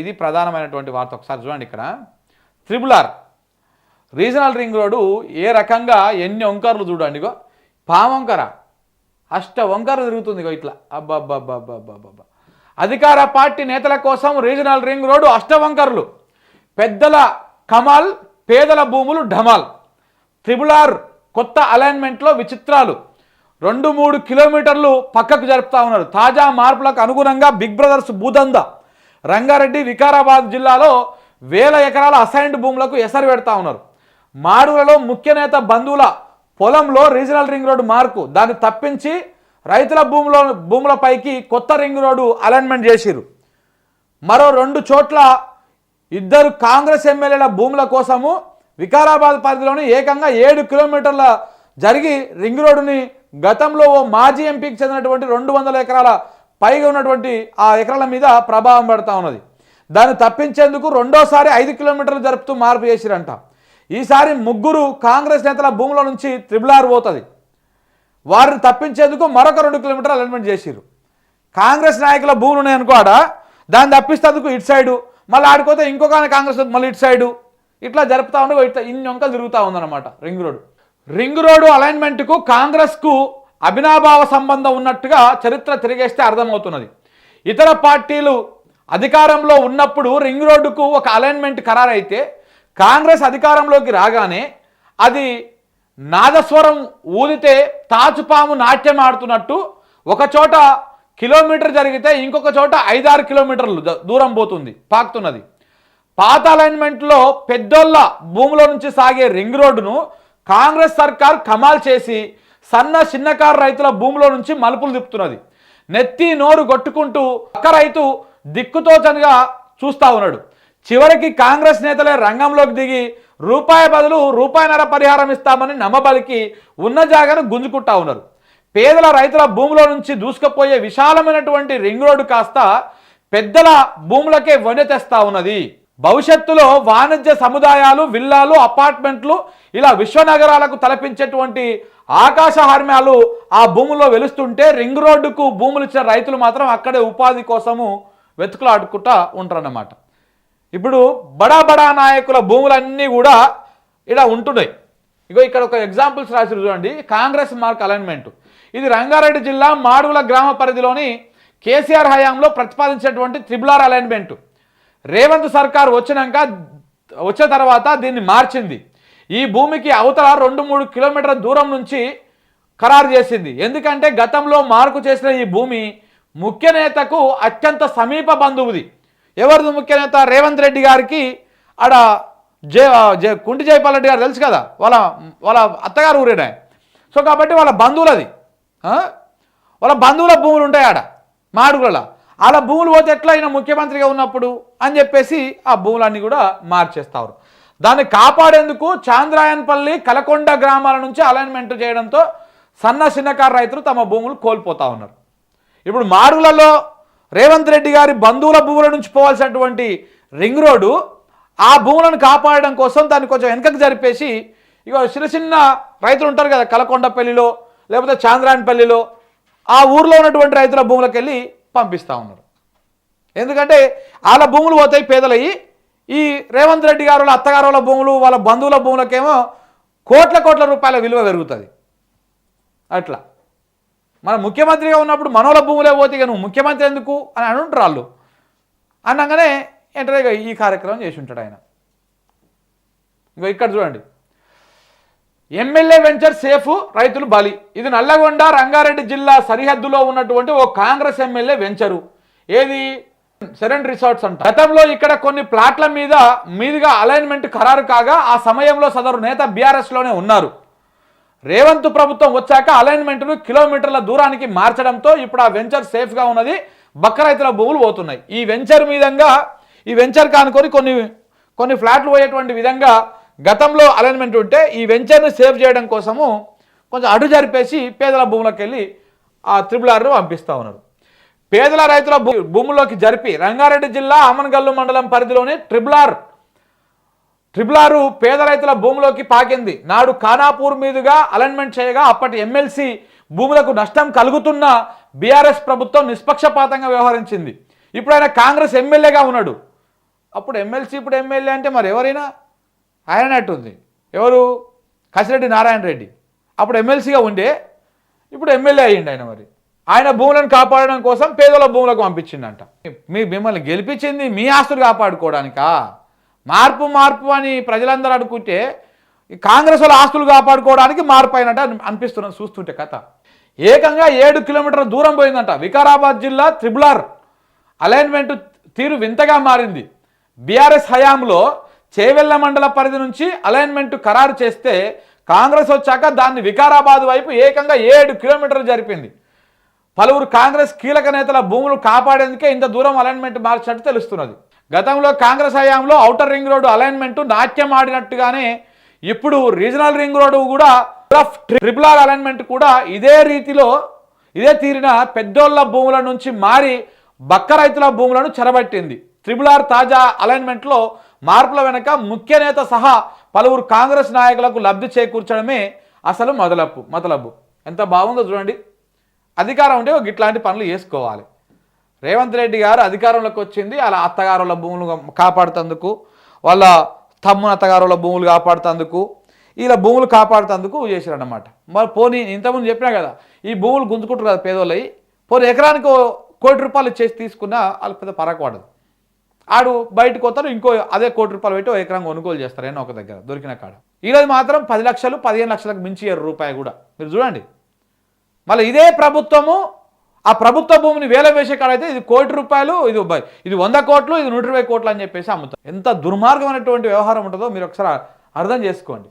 ఇది ప్రధానమైనటువంటి వార్త. ఒకసారి చూడండి, ఇక్కడ త్రిబుల్-ఆర్ రీజనల్ రింగ్ రోడ్డు ఏ రకంగా ఎన్ని వంకర్లు చూడండి. ఇగో పావంకర అష్ట వంకర తిరుగుతుంది. ఇగో ఇట్లా అబ్బబ్బబ్బబ్బబ్బబ్బ. అధికార పార్టీ నేతల కోసం రీజనల్ రింగ్ రోడ్డు అష్టవంకర్లు, పెద్దల కమాల్, పేదల భూములు ఢమాల్. త్రిబుల్-ఆర్ కొత్త అలైన్మెంట్లో విచిత్రాలు, 2-3 కిలోమీటర్లు పక్కకు జరుపుతా ఉన్నారు. తాజా మార్పులకు అనుగుణంగా బిగ్ బ్రదర్స్ భూదంద. రంగారెడ్డి, వికారాబాద్ జిల్లాలో 1000 ఎకరాల అసైన్డ్ భూములకు ఎసరు పెడతా ఉన్నారు. మాడుగులలో ముఖ్య నేత బంధువుల పొలంలో రీజనల్ రింగ్ రోడ్డు మార్కు, దాన్ని తప్పించి రైతుల భూములపైకి కొత్త రింగ్ రోడ్డు అలైన్మెంట్ చేసిరు. మరో 2 చోట్ల 2 కాంగ్రెస్ ఎమ్మెల్యేల భూముల కోసము వికారాబాద్ పరిధిలోని ఏకంగా 7 కిలోమీటర్ల జరిగి రింగ్ రోడ్డుని గతంలో ఓ మాజీ ఎంపీకి చెందినటువంటి 200 ఎకరాల పైగా ఉన్నటువంటి ఆ ఎకరాల మీద ప్రభావం పడతా ఉన్నది. దాన్ని తప్పించేందుకు రెండోసారి 5 కిలోమీటర్లు జరుపుతూ మార్పు చేసిరంట. ఈసారి 3 కాంగ్రెస్ నేతల భూముల నుంచి త్రిబుల్-ఆర్ పోతుంది. వారిని తప్పించేందుకు మరొక 2 కిలోమీటర్లు అలైన్మెంట్ చేసిరు. కాంగ్రెస్ నాయకుల భూములు ఉన్నాయనుకో ఆడ, దాన్ని తప్పిస్తేందుకు ఇటు సైడు, మళ్ళీ ఆడిపోతే ఇంకొక కాంగ్రెస్ మళ్ళీ ఇటు సైడు, ఇట్లా జరుపుతా ఉండే ఇట్లా ఇన్ని వంకలు తిరుగుతూ ఉందన్నమాట రింగ్ రోడ్డు అలైన్మెంట్కు కాంగ్రెస్కు అభినాభావ సంబంధం ఉన్నట్టుగా చరిత్ర తిరిగేస్తే అర్థమవుతున్నది. ఇతర పార్టీలు అధికారంలో ఉన్నప్పుడు రింగ్ రోడ్డుకు ఒక అలైన్మెంట్ ఖరారైతే కాంగ్రెస్ అధికారంలోకి రాగానే అది నాదస్వరం ఊదితే తాచుపాము నాట్యం ఆడుతున్నట్టు ఒక చోట కిలోమీటర్ జరిగితే ఇంకొక చోట 5-6 కిలోమీటర్లు దూరం పోతుంది, పాకుతున్నది. పాత అలైన్మెంట్లో పెద్దోళ్ళ భూముల నుంచి సాగే రింగ్ రోడ్డును కాంగ్రెస్ సర్కార్ కమాల్ చేసి చిన్నకారు రైతుల భూముల నుంచి మలుపులు తిప్పుతున్నది. నెత్తి నోరు కొట్టుకుంటూ ఒక్క రైతు దిక్కుతోచనిగా చూస్తూ ఉన్నాడు. చివరికి కాంగ్రెస్ నేతలే రంగంలోకి దిగి రూపాయి బదులు రూపాయిన్నర పరిహారం ఇస్తామని నమ్మబలికి ఉన్న జాగాను గుంజుకుంటా ఉన్నారు. పేదల రైతుల భూముల నుంచి దూసుకుపోయే విశాలమైనటువంటి రింగ్ రోడ్డు కాస్త పెద్దల భూములకే వనె తెస్తా ఉన్నది. భవిష్యత్తులో వాణిజ్య సముదాయాలు, విల్లాలు, అపార్ట్మెంట్లు ఇలా విశ్వనగరాలకు తలపించేటువంటి ఆకాశ హార్మ్యాలు ఆ భూముల్లో వెలుస్తుంటే రింగ్ రోడ్డుకు భూములు ఇచ్చిన రైతులు మాత్రం అక్కడే ఉపాధి కోసము వెతుకులాడుకుంటా ఉంటారన్నమాట. ఇప్పుడు బడా నాయకుల భూములన్నీ కూడా ఇలా ఉంటున్నాయి. ఇగో ఇక్కడ ఒక ఎగ్జాంపుల్స్ రాసి చూడండి. కాంగ్రెస్ మార్క్ అలైన్మెంట్, ఇది రంగారెడ్డి జిల్లా మాడుగుల గ్రామ పరిధిలోని కేసీఆర్ హయాంలో ప్రతిపాదించినటువంటి త్రిబుల్-ఆర్ అలైన్మెంట్. రేవంత్ సర్కార్ వచ్చిన తర్వాత దీన్ని మార్చింది. ఈ భూమికి అవతల 2-3 కిలోమీటర్ల దూరం నుంచి ఖరారు చేసింది. ఎందుకంటే గతంలో మార్కు చేసిన ఈ భూమి ముఖ్య నేతకు అత్యంత సమీప బంధువుది. ఎవరిది ముఖ్య నేత? రేవంత్ రెడ్డి గారికి ఆడ కుంటి జైపాల్ రెడ్డి గారు తెలుసు కదా, వాళ్ళ అత్తగారు ఊరేనా. సో కాబట్టి వాళ్ళ బంధువులది, వాళ్ళ బంధువుల భూములు ఉంటాయి ఆడ మాడుగుల. అలా భూములు పోతే ఎట్లా అయినా ముఖ్యమంత్రిగా ఉన్నప్పుడు అని చెప్పేసి ఆ భూములన్నీ కూడా మార్చేస్తారు. దాన్ని కాపాడేందుకు చాంద్రాయన్పల్లి, కలకొండ గ్రామాల నుంచి అలైన్మెంట్ చేయడంతో చిన్నకారు రైతులు తమ భూములు కోల్పోతా ఉన్నారు. ఇప్పుడు మాడుగులలో రేవంత్ రెడ్డి గారి బంధువుల భూముల నుంచి పోవాల్సినటువంటి రింగ్ రోడ్డు ఆ భూములను కాపాడడం కోసం దాన్ని కొంచెం వెనకకు జరిపేసి ఇక చిన్న రైతులు ఉంటారు కదా కలకొండపల్లిలో లేకపోతే చాంద్రాయన్పల్లిలో, ఆ ఊర్లో ఉన్నటువంటి రైతుల భూములకు వెళ్ళి పంపిస్తూ ఉన్నారు. ఎందుకంటే వాళ్ళ భూములు పోతాయి పేదలయ్యి, ఈ రేవంత్ రెడ్డి గారు అత్తగారు వాళ్ళ భూములు, వాళ్ళ బంధువుల భూములకేమో కోట్ల రూపాయల విలువ పెరుగుతుంది. అట్లా మన ముఖ్యమంత్రిగా ఉన్నప్పుడు మనోళ్ళ భూములే పోతే ఇక నువ్వు ముఖ్యమంత్రి ఎందుకు అని అంటారు వాళ్ళు. అనగానే ఏంటంటే ఈ కార్యక్రమం చేసి ఉంటాడు ఆయన. ఇంకో ఇక్కడ చూడండి, ఎమ్మెల్యే వెంచర్ సేఫ్, రైతులు బలి. ఇది నల్లగొండ రంగారెడ్డి జిల్లా సరిహద్దులో ఉన్నటువంటి ఓ కాంగ్రెస్ ఎమ్మెల్యే వెంచరు. ఏది? సెరెన్ రిసార్ట్స్ అంట. గతంలో ఇక్కడ కొన్ని ప్లాట్ల మీదుగా అలైన్మెంట్ ఖరారు కాగా ఆ సమయంలో సదరు నేత బీఆర్ఎస్లోనే ఉన్నారు. రేవంత్ ప్రభుత్వం వచ్చాక అలైన్మెంట్ను కిలోమీటర్ల దూరానికి మార్చడంతో ఇప్పుడు ఆ వెంచర్ సేఫ్గా ఉన్నది, బక్క రైతుల భూములు పోతున్నాయి. ఈ వెంచర్ కానుకొని కొన్ని ఫ్లాట్లు పోయేటువంటి విధంగా గతంలో అలైన్మెంట్ ఉంటే ఈ వెంచర్ని సేవ్ చేయడం కోసము కొంచెం అడ్డు జరిపేసి పేదల భూములకు వెళ్ళి ఆ త్రిబుల్-ఆర్ను పంపిస్తూ ఉన్నారు. పేదల రైతుల భూముల్లోకి జరిపి రంగారెడ్డి జిల్లా ఆమన్గల్లు మండలం పరిధిలోని త్రిబుల్-ఆర్ పేద రైతుల భూములోకి పాకింది. నాడు ఖానాపూర్ మీదుగా అలైన్మెంట్ చేయగా అప్పటి ఎమ్మెల్సీ భూములకు నష్టం కలుగుతున్న బీఆర్ఎస్ ప్రభుత్వం నిష్పక్షపాతంగా వ్యవహరించింది. ఇప్పుడు ఆయన కాంగ్రెస్ ఎమ్మెల్యేగా ఉన్నాడు. అప్పుడు ఎమ్మెల్సీ ఇప్పుడు ఎమ్మెల్యే అంటే మరి ఎవరైనా ఆయన అట్టుంది. ఎవరు? కసిరెడ్డి నారాయణ రెడ్డి అప్పుడు ఎమ్మెల్సీగా ఉండే, ఇప్పుడు ఎమ్మెల్యే అయ్యిండు ఆయన. మరి ఆయన భూములను కాపాడడం కోసం పేదల భూములకు పంపించిండంట. మిమ్మల్ని గెలిపించింది మీ ఆస్తులు కాపాడుకోవడానికా? మార్పు అని ప్రజలందరూ అనుకుంటే కాంగ్రెస్ వాళ్ళ ఆస్తులు కాపాడుకోవడానికి మార్పు అయినట్టు అనిపిస్తున్నది చూస్తుంటే కథ. ఏకంగా 7 కిలోమీటర్ల దూరం పోయిందంట. వికారాబాద్ జిల్లా త్రిబులార్ అలైన్మెంట్ తీరు వింతగా మారింది. బీఆర్ఎస్ హయాంలో చేవెళ్ల మండల పరిధి నుంచి అలైన్మెంట్ ఖరారు చేస్తే కాంగ్రెస్ వచ్చాక దాన్ని వికారాబాద్ వైపు ఏకంగా 7 కిలోమీటర్లు జరిపింది. పలువురు కాంగ్రెస్ కీలక నేతల భూములు కాపాడేందుకే ఇంత దూరం అలైన్మెంట్ మార్చినట్టు తెలుస్తున్నది. గతంలో కాంగ్రెస్ హయాంలో ఔటర్ రింగ్ రోడ్డు అలైన్మెంట్ నాట్యం ఆడినట్టుగానే ఇప్పుడు రీజనల్ రింగ్ రోడ్డు కూడా ట్రిపుల్ ఆర్ అలైన్మెంట్ కూడా ఇదే తీరిన పెద్దోళ్ల భూముల నుంచి మారి బక్క రైతుల భూములను చెరబట్టింది. ట్రిపుల్ ఆర్ తాజా అలైన్మెంట్లో మార్పుల వెనక ముఖ్య నేత సహా పలువురు కాంగ్రెస్ నాయకులకు లబ్ధి చేకూర్చడమే అసలు మొదలబ్బు. ఎంత బాగుందో చూడండి. అధికారం ఉంటే ఇట్లాంటి పనులు చేసుకోవాలి. రేవంత్ రెడ్డి గారు అధికారంలోకి వచ్చింది అలా అత్తగారుల భూములు కాపాడుతందుకు, వాళ్ళ తమ్ముని అత్తగారుల భూములు కాపాడుతందుకు, ఇలా భూములు కాపాడుతందుకు చేశారన్నమాట. మరి పోనీ ఇంతకుముందు చెప్పినా కదా, ఈ భూములు గుంజుకుంటారు కదా పేదోళ్ళవి, పోనీ ఎకరానికి ₹1 కోటి చేసి తీసుకున్నా వాళ్ళకి పెద్ద పరకు పడదు. ఆడు బయటకు వస్తారు, ఇంకో అదే ₹1 కోటి పెట్టి ఎకరం కొనుగోలు చేస్తారు ఏమో ఒక దగ్గర దొరికిన కాడ. ఈరోజు మాత్రం 10 లక్షలు 15 లక్షలకు మించి రూపాయి కూడా. మీరు చూడండి. మళ్ళీ ఇదే ప్రభుత్వము ఆ ప్రభుత్వ భూమిని వేల వేసే కాడైతే ఇది ₹1 కోటి, ఇది 100 కోట్లు, ఇది 120 కోట్లు అని చెప్పేసి అమ్ముతారు. ఎంత దుర్మార్గమైనటువంటి వ్యవహారం ఉంటుందో మీరు ఒకసారి అర్థం చేసుకోండి.